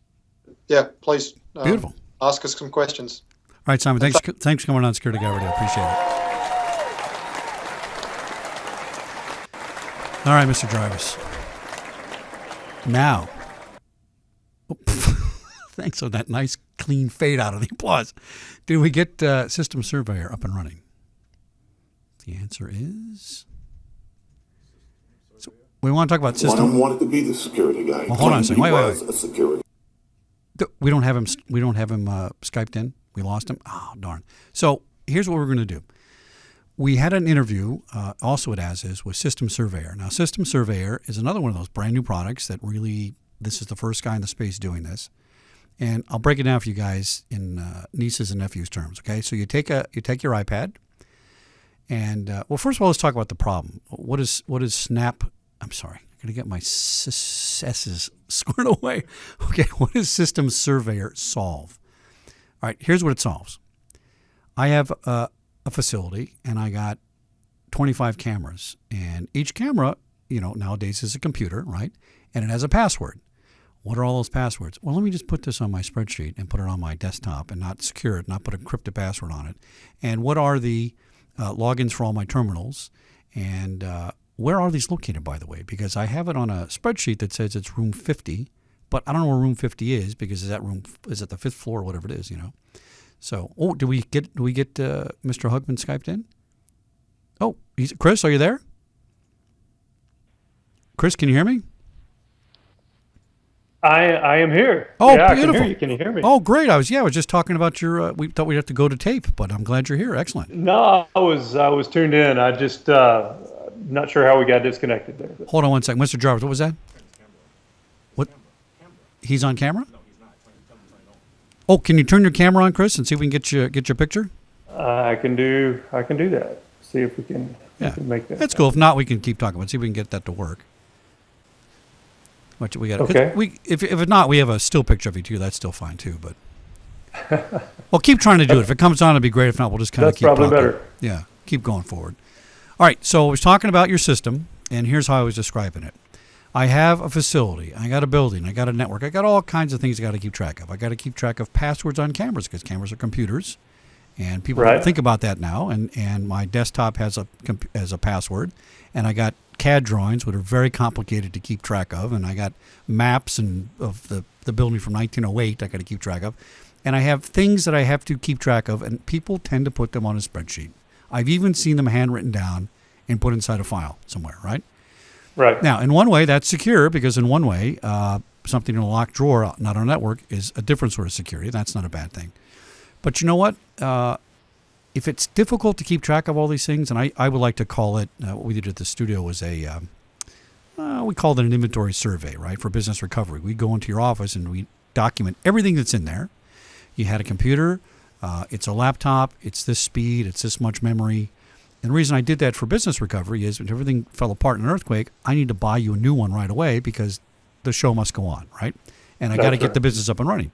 please Beautiful. Ask us some questions. All right, Simon, thanks for coming on Security Guy Radio. I appreciate it. All right, Mr. Jarvis. Now, thanks for that nice, clean fade out of the applause. Did we get System Surveyor up and running? The answer is... So we want to talk about System... One wanted to be the security guy. Well, hold on a second. Wait. A security. We don't have him Skyped in. We lost him. Oh, darn. So here's what we're going to do. We had an interview also at ASIS with System Surveyor. Now, System Surveyor is another one of those brand new products that really, this is the first guy in the space doing this. And I'll break it down for you guys in nieces and nephews terms. Okay, so you take your iPad, and well, first of all, let's talk about the problem. What is Snap? I'm sorry, I'm gonna get my S's squared away. Okay, what does System Surveyor solve? All right, here's what it solves. I have a facility, and I got 25 cameras, and each camera, nowadays is a computer, right? And it has a password. What are all those passwords? Well, let me just put this on my spreadsheet and put it on my desktop and not secure it, not put a encrypted password on it. And what are the logins for all my terminals? And where are these located, by the way? Because I have it on a spreadsheet that says it's room 50, but I don't know where room 50 is because is it the fifth floor or whatever it is, So, do we get Mr. Hugman Skyped in? Oh, Chris, are you there? Chris, can you hear me? I am here. Oh, yeah, beautiful. I can hear you. Can you hear me? Oh, great. I was just talking about your. We thought we'd have to go to tape, but I'm glad you're here. Excellent. No, I was tuned in. I just not sure how we got disconnected there. But. Hold on one second, Mr. Jarvis. What was that? What? He's on camera? No, he's not. Oh, can you turn your camera on, Chris, and see if we can get your picture? I can do that. See if we can. Yeah, we can make that. That's cool. If not, we can keep talking. Let's see if we can get that to work. What we got? Okay. If not, we have a still picture of you too. That's still fine too. But well, keep trying to do it. If it comes on, it'd be great. If not, we'll just kind of keep. That's probably talking. better. Yeah, keep going forward. All right. So I was talking about your system, and here's how I was describing it. I have a facility. I got a building. I got a network. I got all kinds of things I got to keep track of. I got to keep track of passwords on cameras because cameras are computers, and people don't think about that now. And my desktop has a password, and I got CAD drawings, which are very complicated to keep track of, and I got maps of the building from 1908 I got to keep track of, and I have things that I have to keep track of, and people tend to put them on a spreadsheet. I've even seen them handwritten down and put inside a file somewhere, right? Right. Now, in one way, that's secure because in one way, something in a locked drawer, not on a network, is a different sort of security. That's not a bad thing. But you know what? If it's difficult to keep track of all these things, and I would like to call it, what we did at the studio was we called it an inventory survey, right, for business recovery. We go into your office and we document everything that's in there. You had a computer, it's a laptop, it's this speed, it's this much memory. And the reason I did that for business recovery is when everything fell apart in an earthquake, I need to buy you a new one right away because the show must go on, right? And I got to get the business up and running.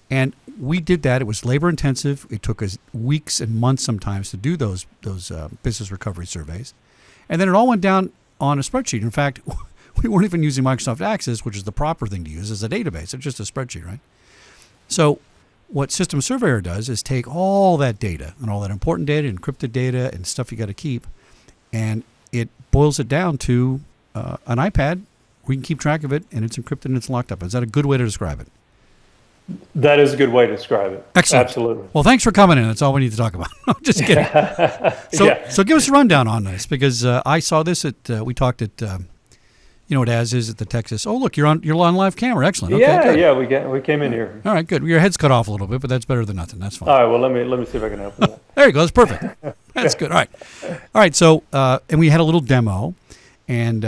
And we did that. It was labor intensive. It took us weeks and months sometimes to do those business recovery surveys. And then it all went down on a spreadsheet. In fact, we weren't even using Microsoft Access, which is the proper thing to use as a database. It's just a spreadsheet, right? So what System Surveyor does is take all that data and all that important data, encrypted data, and stuff you got to keep, and it boils it down to an iPad where you can keep track of it, and it's encrypted and it's locked up. Is that a good way to describe it? That is a good way to describe it. Excellent. Absolutely. Well, thanks for coming in. That's all we need to talk about. I'm just kidding. So give us a rundown on this because I saw this we talked at You know what ASIS is? The text says, "Oh, look, you're on live camera. Excellent. Okay, Yeah, good. yeah, we came in here. All right, good. Your head's cut off a little bit, but that's better than nothing. That's fine. All right, well, let me see if I can open that. There you go. That's perfect. That's good. All right. So, and we had a little demo, and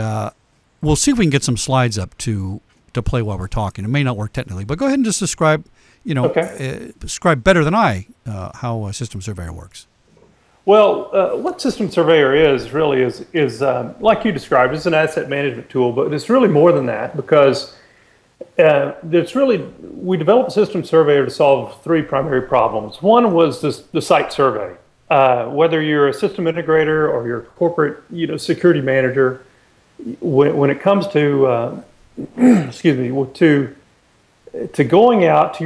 we'll see if we can get some slides up to play while we're talking. It may not work technically, but go ahead and just describe, describe better than I how System Surveyor works. Well, what System Surveyor is really is like you described, it's an asset management tool, but it's really more than that because we developed System Surveyor to solve three primary problems. One was the site survey. Whether you're a system integrator or you're a corporate, security manager, when it comes to to going out to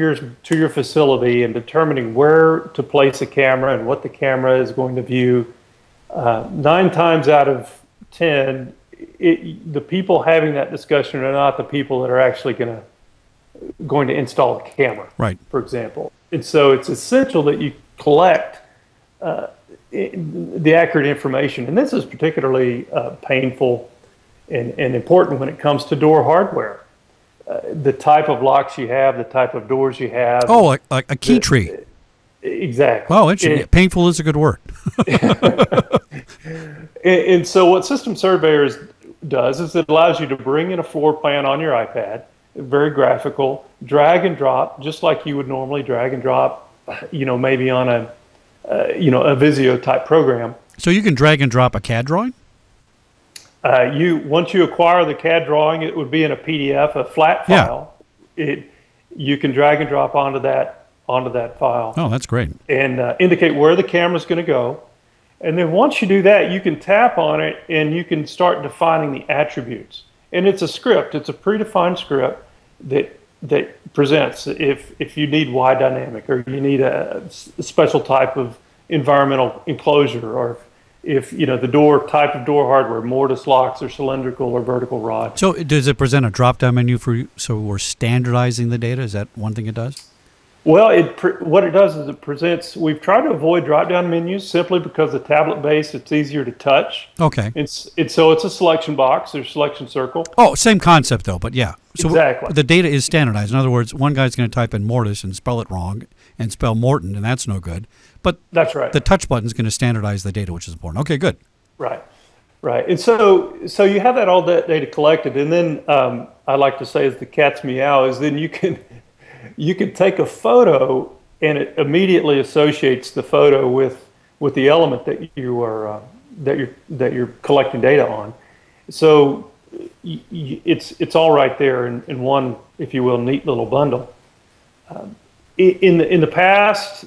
your facility and determining where to place a camera and what the camera is going to view, 9 times out of 10, the people having that discussion are not the people that are actually going to install the camera, right? For example, and so it's essential that you collect the accurate information, and this is particularly painful and important when it comes to door hardware. The type of locks you have, the type of doors you have. Oh, like a key tree. Exactly. Oh, painful is a good word. And so what System Surveyor does is it allows you to bring in a floor plan on your iPad, very graphical, drag and drop, just like you would normally drag and drop, maybe on a Visio type program. So you can drag and drop a CAD drawing? Once you acquire the CAD drawing, it would be in a PDF, a flat file. Yeah. You can drag and drop onto that file. Oh, that's great. And indicate where the camera's going to go. And then once you do that, you can tap on it and you can start defining the attributes. And it's a script. It's a predefined script that presents if you need wide dynamic or you need a special type of environmental enclosure, or if the type of door hardware, Mortise locks or cylindrical or vertical rod. So does it present a drop-down menu for you? So we're standardizing the data? Is that one thing it does? Well, what it does is it presents. We've tried to avoid drop-down menus simply because the tablet-based, it's easier to touch. Okay. So it's a selection box or selection circle. Oh, same concept though, but yeah. So exactly. The data is standardized. In other words, one guy's going to type in Mortise and spell it wrong and spell Morton, and that's no good. But that's right. The touch button is going to standardize the data, which is important. Okay, good. Right. And so you have all that data collected, and then I like to say, as the cat's meow, is then you can take a photo and it immediately associates the photo with the element that you are that you're collecting data on. So it's all right there in one, if you will, neat little bundle. In the past,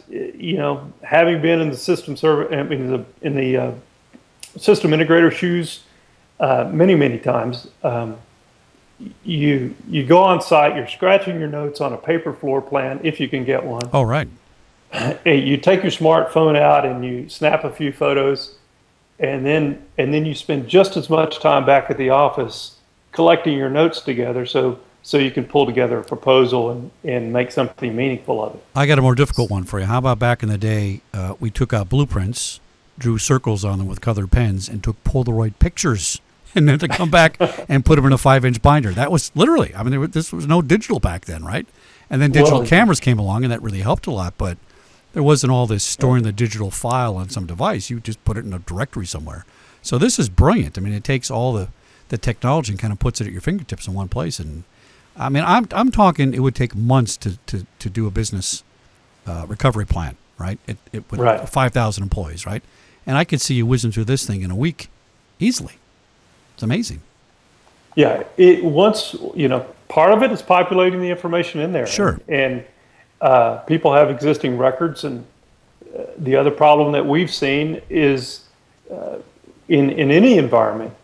having been in the system in the system integrator shoes many times, you go on site, you're scratching your notes on a paper floor plan if you can get one. Oh, right. You take your smartphone out and you snap a few photos, and then you spend just as much time back at the office collecting your notes together so you can pull together a proposal and make something meaningful of it. I got a more difficult one for you. How about back in the day, we took out blueprints, drew circles on them with colored pens, and took Polaroid pictures, and then to come back and put them in a 5-inch binder. That was literally, this was no digital back then, right? And then digital cameras came along, and that really helped a lot, but there wasn't all this storing the digital file on some device. You just put it in a directory somewhere. So this is brilliant. It takes all the technology and kind of puts it at your fingertips in one place. And I'm talking, it would take months to do a business recovery plan, right? It would, right. 5,000 employees, right? And I could see you whizzing through this thing in a week easily. It's amazing. Yeah, part of it is populating the information in there. Sure. And people have existing records, and the other problem that we've seen is in any environment,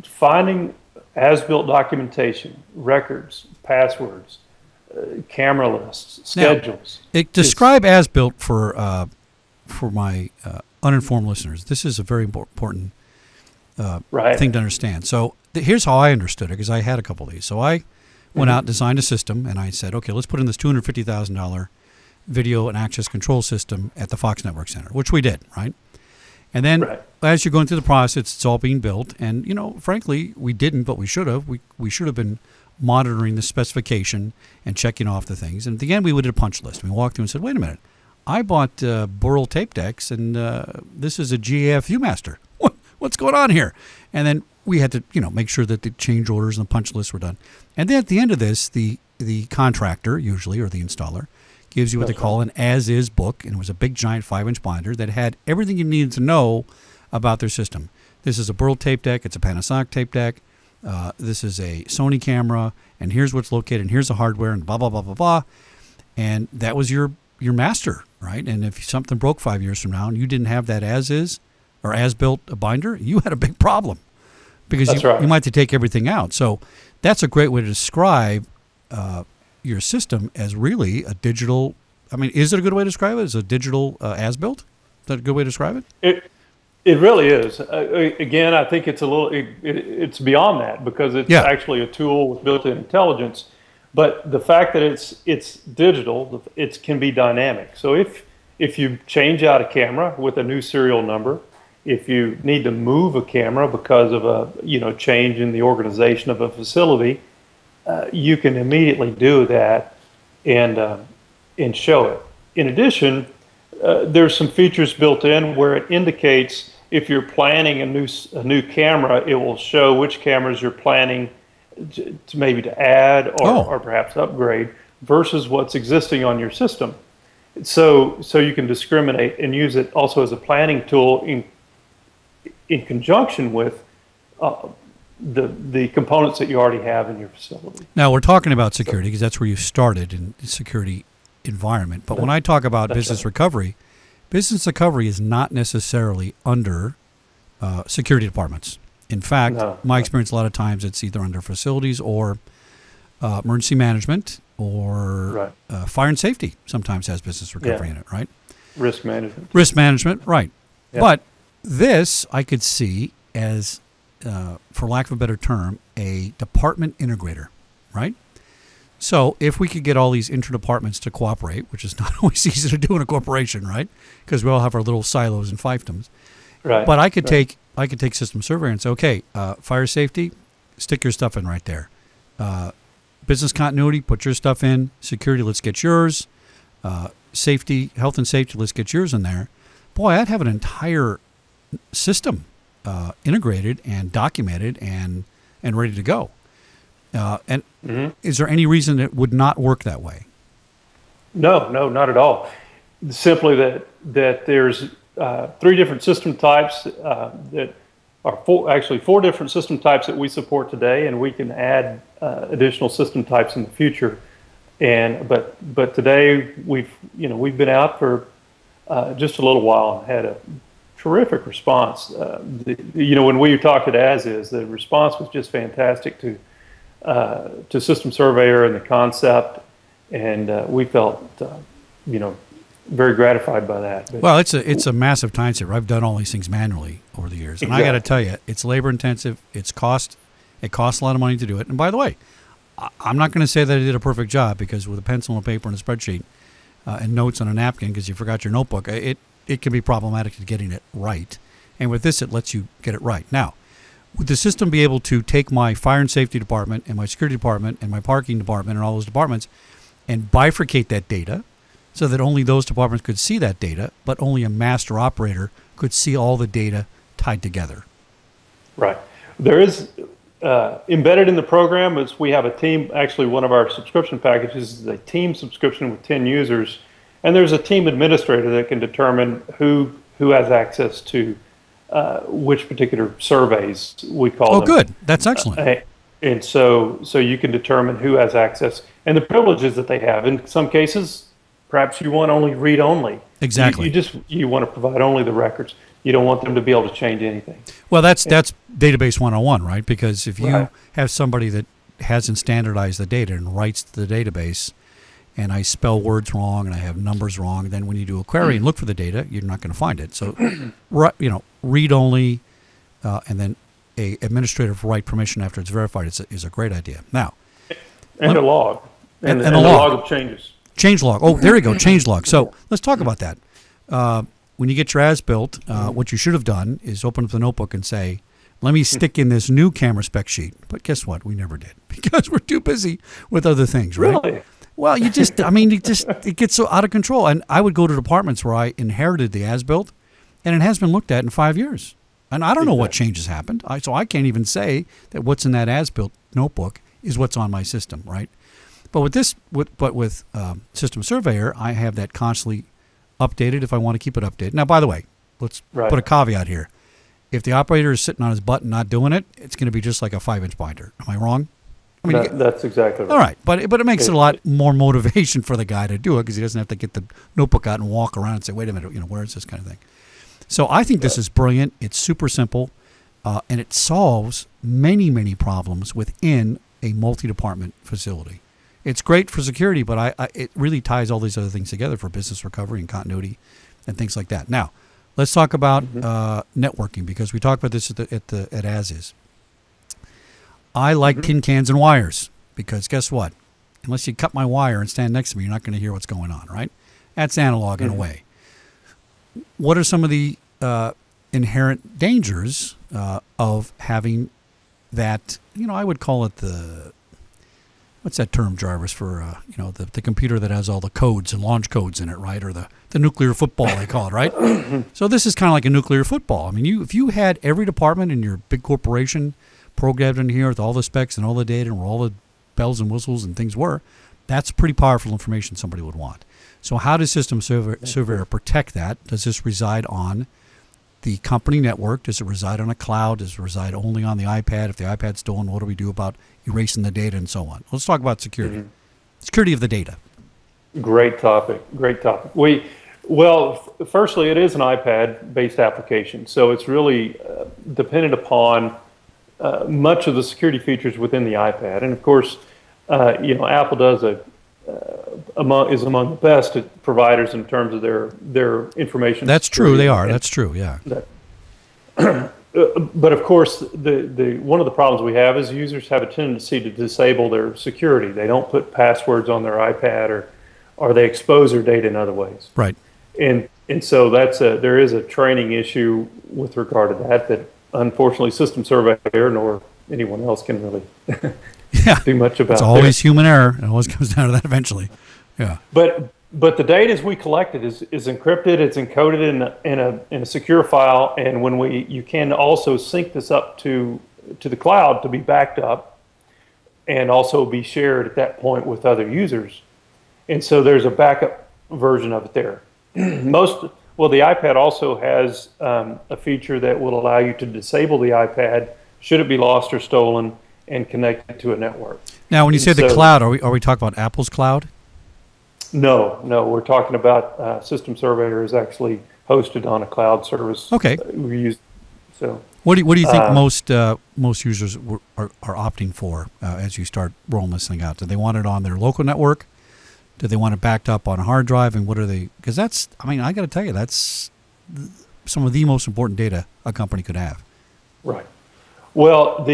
finding as-built documentation, records, passwords, camera lists, schedules. Now, describe as-built for my uninformed listeners. This is a very important thing to understand. So here's how I understood it, because I had a couple of these. So I went out and designed a system, and I said, okay, let's put in this $250,000 video and access control system at the Fox Network Center, which we did, right? And then as you're going through the process, it's all being built. And, frankly, we didn't, but we should have. We should have been monitoring the specification and checking off the things. And at the end, we did a punch list. We walked through and said, wait a minute. I bought Burl tape decks, and this is a GAF Viewmaster. What's going on here? And then we had to, make sure that the change orders and the punch lists were done. And then at the end of this, the contractor, usually, or the installer, gives you what they call an as-is book, and it was a big, giant 5-inch binder that had everything you needed to know about their system. This is a Burl tape deck. It's a Panasonic tape deck. This is a Sony camera, and here's what's located, and here's the hardware, and blah, blah, blah, blah, blah. And that was your master, right? And if something broke 5 years from now and you didn't have that as-is or as-built binder, you had a big problem because you might have to take everything out. So that's a great way to describe your system as really a digital. I mean, is it a good way to describe it? As a digital as-built? Is that a good way to describe it? It really is. Again, I think it's it's beyond that because it's actually a tool with built-in intelligence. But the fact that it's digital, it can be dynamic. So if you change out a camera with a new serial number, if you need to move a camera because of a change in the organization of a facility, you can immediately do that and show it. In addition, there's some features built in where it indicates if you're planning a new camera, it will show which cameras you're planning to add or perhaps upgrade versus what's existing on your system. So you can discriminate and use it also as a planning tool in conjunction with the components that you already have in your facility. Now, we're talking about security because that's where you started in the security environment. But when I talk about business recovery is not necessarily under security departments. In fact, my experience, a lot of times it's either under facilities or emergency management or fire and safety sometimes has business recovery in it, right? Risk management. Risk management, right. Yeah. But this I could see as, for lack of a better term, a department integrator, right? So if we could get all these interdepartments to cooperate, which is not always easy to do in a corporation, right? Because we all have our little silos and fiefdoms. Right. But I could take System Surveyor and say, okay, fire safety, stick your stuff in right there. Business continuity, put your stuff in. Security, let's get yours. Safety, health and safety, let's get yours in there. Boy, I'd have an entire system integrated and documented and ready to go. Is there any reason it would not work that way? No, not at all. Simply that there's 3 different system types that are four different system types that we support today, and we can add additional system types in the future. But today we've been out for just a little while and had a terrific response. When we talked at ASIS, the response was just fantastic to System Surveyor and the concept, and we felt very gratified by that. But, well, it's a massive time saver. I've done all these things manually over the years, and I got to tell you, it's labor intensive. It costs a lot of money to do it. And by the way, I'm not going to say that I did a perfect job because with a pencil and paper and a spreadsheet and notes on a napkin because you forgot your notebook, it can be problematic to getting it right. And with this, it lets you get it right. Now, would the system be able to take my fire and safety department and my security department and my parking department and all those departments and bifurcate that data so that only those departments could see that data, but only a master operator could see all the data tied together? Right. There is embedded in the program is we have a team. Actually, one of our subscription packages is a team subscription with 10 users, and there's a team administrator that can determine who has access to which particular surveys we call them. Oh, good. That's excellent. And so you can determine who has access and the privileges that they have. In some cases, perhaps you want only read-only. Exactly. You want to provide only the records. You don't want them to be able to change anything. Well, that's database 101, right? Because if you have somebody that hasn't standardized the data and writes to the database, and I spell words wrong and I have numbers wrong, then when you do a query and look for the data, you're not going to find it. So, read only, and then a administrative write permission after it's verified is a great idea. Now, and a log, and a log of changes. Change log. Oh, there you go. Change log. So let's talk about that. when you get your as-built, what you should have done is open up the notebook and say, let me stick in this new camera spec sheet. But guess what? We never did because we're too busy with other things, right? Really? Well, it gets so out of control. And I would go to departments where I inherited the as-built, and it has been looked at in 5 years. And I don't know what changes happened. So I can't even say that what's in that as-built notebook is what's on my system, right? But with System Surveyor, I have that constantly updated if I want to keep it updated. Now, by the way, let's put a caveat here. If the operator is sitting on his butt and not doing it, it's going to be just like a 5-inch binder. Am I wrong? I mean, that's exactly right. All right, but it makes it a lot more motivation for the guy to do it because he doesn't have to get the notebook out and walk around and say, wait a minute, where is this kind of thing? So I think this is brilliant. It's super simple, and it solves many, many problems within a multi-department facility. It's great for security, but it really ties all these other things together for business recovery and continuity and things like that. Now, let's talk about networking because we talked about this at ASIS. I like tin cans and wires because guess what? Unless you cut my wire and stand next to me, you're not going to hear what's going on, right? That's analog in a way. What are some of the inherent dangers of having that? I would call it what's that term, Jarvis, for the computer that has all the codes and launch codes in it, right? Or the nuclear football they call it, right? So this is kind of like a nuclear football. I mean, if you had every department in your big corporation programmed in here with all the specs and all the data and where all the bells and whistles and things were, that's pretty powerful information somebody would want. So how does System Surveyor protect that? Does this reside on the company network? Does it reside on a cloud? Does it reside only on the iPad? If the iPad's stolen, what do we do about erasing the data and so on? Let's talk about security. Security of the data. Great topic. Firstly, it is an iPad-based application, so it's really dependent upon much of the security features within the iPad. And of course, Apple does is among the best providers in terms of their information. That's true. They are. That's true. Yeah. But of course, the one of the problems we have is users have a tendency to disable their security. They don't put passwords on their iPad, or they expose their data in other ways. Right. And so there is a training issue with regard to that unfortunately System Surveyor nor anyone else can really do much about. It's always human error. It always comes down to that eventually. Yeah. But the data as we collected is encrypted. It's encoded in a secure file, and you can also sync this up to the cloud to be backed up, and also be shared at that point with other users. And so there's a backup version of it there. The iPad also has a feature that will allow you to disable the iPad should it be lost or stolen and connect it to a network. Now, when you say the cloud, are we talking about Apple's cloud? No, we're talking about System Surveyor is actually hosted on a cloud service. Okay. We use so. What do you think most users are opting for as you start rolling this thing out? Do they want it on their local network? Do they want it backed up on a hard drive? And what are they? Because I got to tell you, that's some of the most important data a company could have. Right. Well,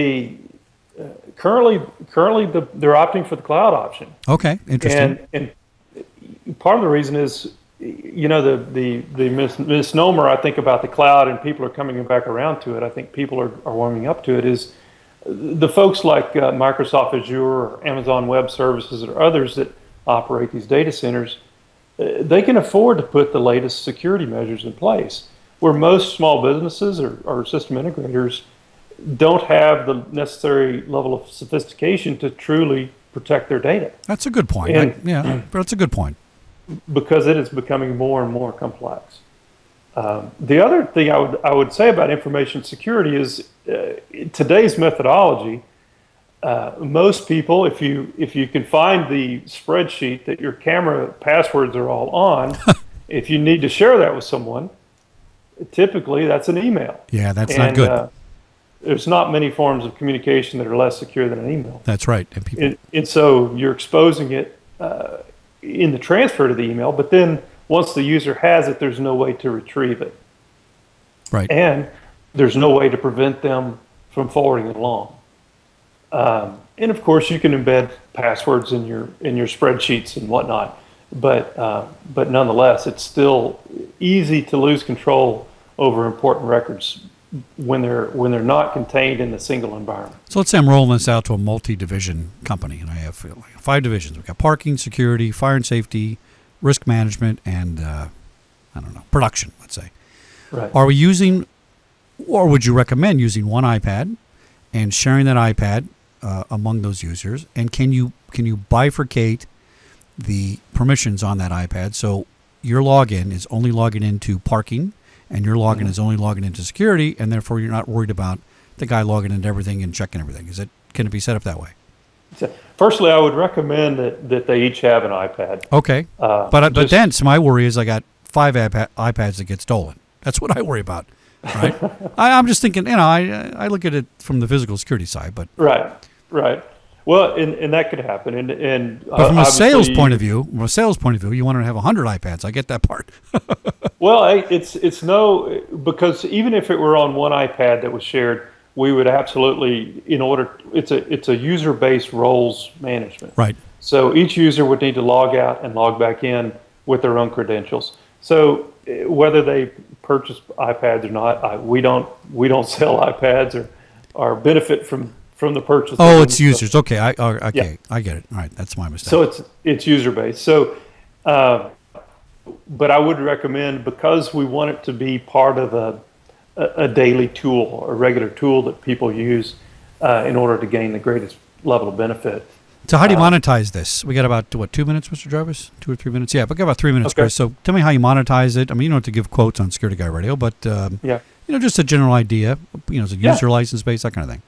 currently they're opting for the cloud option. Okay, interesting. And part of the reason is, the misnomer I think about the cloud, and people are coming back around to it. I think people are warming up to it. Is the folks like Microsoft Azure or Amazon Web Services or others that operate these data centers, they can afford to put the latest security measures in place, where most small businesses or system integrators don't have the necessary level of sophistication to truly protect their data. That's a good point. That's a good point. Because it is becoming more and more complex. The other thing I would say about information security is today's methodology. Most people, if you can find the spreadsheet that your camera passwords are all on, if you need to share that with someone, typically that's an email. Yeah, that's not good. There's not many forms of communication that are less secure than an email. That's right. And so you're exposing it in the transfer to the email, but then once the user has it, there's no way to retrieve it. Right. And there's no way to prevent them from forwarding it along. And of course, you can embed passwords in your spreadsheets and whatnot. but nonetheless, it's still easy to lose control over important records when they're not contained in a single environment. So let's say I'm rolling this out to a multi-division company, and I have 5 divisions. We've got parking, security, fire and safety, risk management, and production, let's say. Right. Are we using, or would you recommend using one iPad and sharing that iPad among those users? And can you bifurcate the permissions on that iPad so your login is only logging into parking and your login is only logging into security, and therefore you're not worried about the guy logging into everything and checking everything? Can it be set up that way? Firstly, I would recommend that they each have an iPad. Okay, but then so my worry is I got 5 iPads that get stolen. That's what I worry about, right? I'm just thinking, I look at it from the physical security side, but right. Well, and that could happen, but from a sales point of view, you want to have 100 iPads. I get that part. Well, it's no, because even if it were on one iPad that was shared, we would absolutely, it's a user-based roles management. Right. So each user would need to log out and log back in with their own credentials. So whether they purchase iPads or not, we don't sell iPads or benefit from the purchase. Oh, it's users. Okay, I get it. All right, that's my mistake. So it's user-based. So, but I would recommend, because we want it to be part of a daily tool, a regular tool that people use in order to gain the greatest level of benefit. So how do you monetize this? We got about, 2 minutes, Mr. Jarvis? 2 or 3 minutes? Yeah, we got about 3 minutes, Okay. Chris. So tell me how you monetize it. I mean, you don't have to give quotes on Security Guy Radio, but just a general idea. It's a user license base, that kind of thing.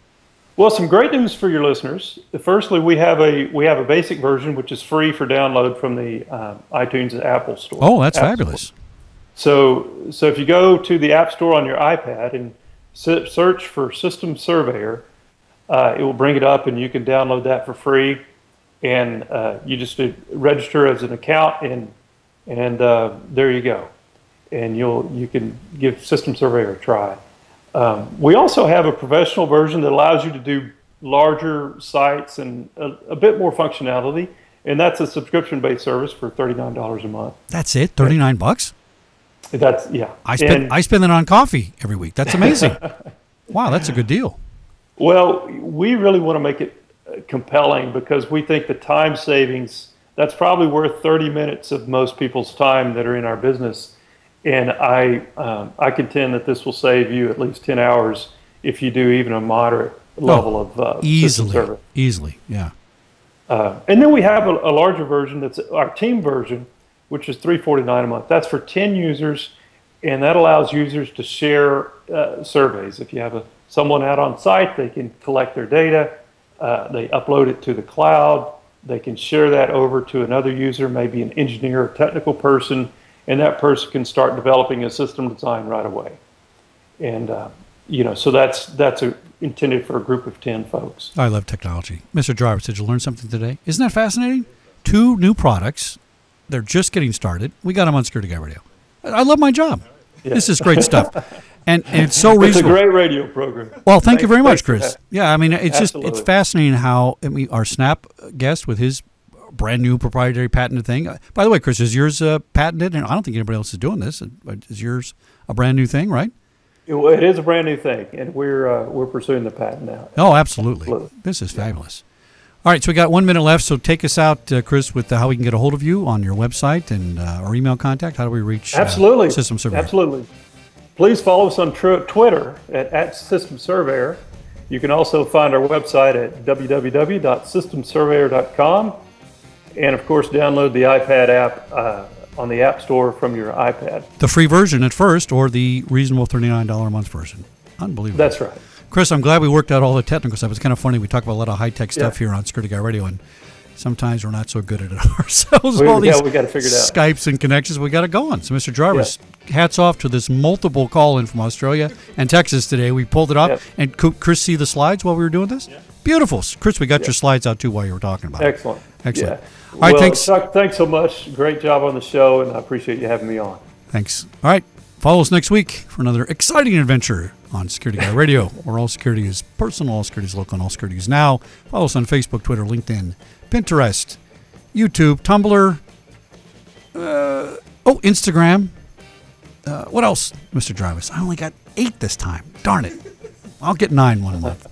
Well, some great news for your listeners. Firstly, we have a basic version which is free for download from the iTunes and Apple Store. Oh, that's fabulous. So if you go to the App Store on your iPad and search for System Surveyor, it will bring it up, and you can download that for free. And you just register as an account, and there you go. And you can give System Surveyor a try. We also have a professional version that allows you to do larger sites and a bit more functionality, and that's a subscription-based service for $39 a month. That's it? $39? That's I spend it on coffee every week. That's amazing. Wow, that's a good deal. Well, we really want to make it compelling because we think the time savings, that's probably worth 30 minutes of most people's time that are in our business. And I contend that this will save you at least 10 hours if you do even a moderate level of system service. Easily, yeah. And then we have a larger version that's our team version, which is $349 a month. That's for 10 users, and that allows users to share surveys. If you have someone out on site, they can collect their data, they upload it to the cloud, they can share that over to another user, maybe an engineer or technical person, and that person can start developing a system design right away. And so that's intended for a group of 10 folks. I love technology. Mr. Jarvis, did you learn something today? Isn't that fascinating? 2 new products. They're just getting started. We got them on Security Guy Radio. I love my job. Yeah. This is great stuff. And it's so reasonable. It's a great radio program. Well, thank you very much, Chris. Yeah, I mean, Absolutely. It's fascinating how our Snap guest with his brand new proprietary patented thing. By the way, Chris, is yours patented? And I don't think anybody else is doing this. Is yours a brand new thing, right? It is a brand new thing, and we're pursuing the patent now. Oh, absolutely. This is fabulous. All right, so we got 1 minute left. So take us out, Chris, with how we can get a hold of you on your website and our email contact. How do we reach System Surveyor? Absolutely. Please follow us on Twitter at System Surveyor. You can also find our website at www.systemsurveyor.com. And, of course, download the iPad app on the App Store from your iPad. The free version at first, or the reasonable $39 a month version. Unbelievable. That's right. Chris, I'm glad we worked out all the technical stuff. It's kind of funny. We talk about a lot of high-tech stuff here on Security Guy Radio, and sometimes we're not so good at it ourselves. We got to figure it out. Skypes and connections, we got to go on. So, Mr. Jarvis, hats off to this multiple call-in from Australia and Texas today. We pulled it off. Yep. And could Chris see the slides while we were doing this? Yeah. Beautiful. Chris, we got your slides out, too, while you were talking about it. Excellent. Yeah. All right, thanks. Chuck, thanks so much. Great job on the show, and I appreciate you having me on. Thanks. All right. Follow us next week for another exciting adventure on Security Guy Radio, where all security is personal, all security is local, and all security is now. Follow us on Facebook, Twitter, LinkedIn, Pinterest, YouTube, Tumblr, Oh, Instagram. What else, Mr. Jarvis? I only got 8 this time. Darn it. I'll get 9 one month.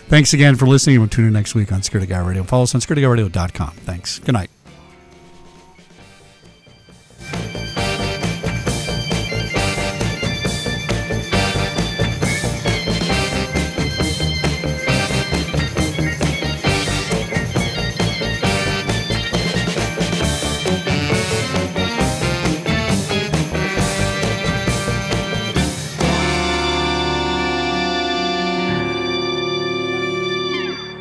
Thanks again for listening. We'll tune in next week on Security Guy Radio. Follow us on securityguyradio.com. Thanks. Good night.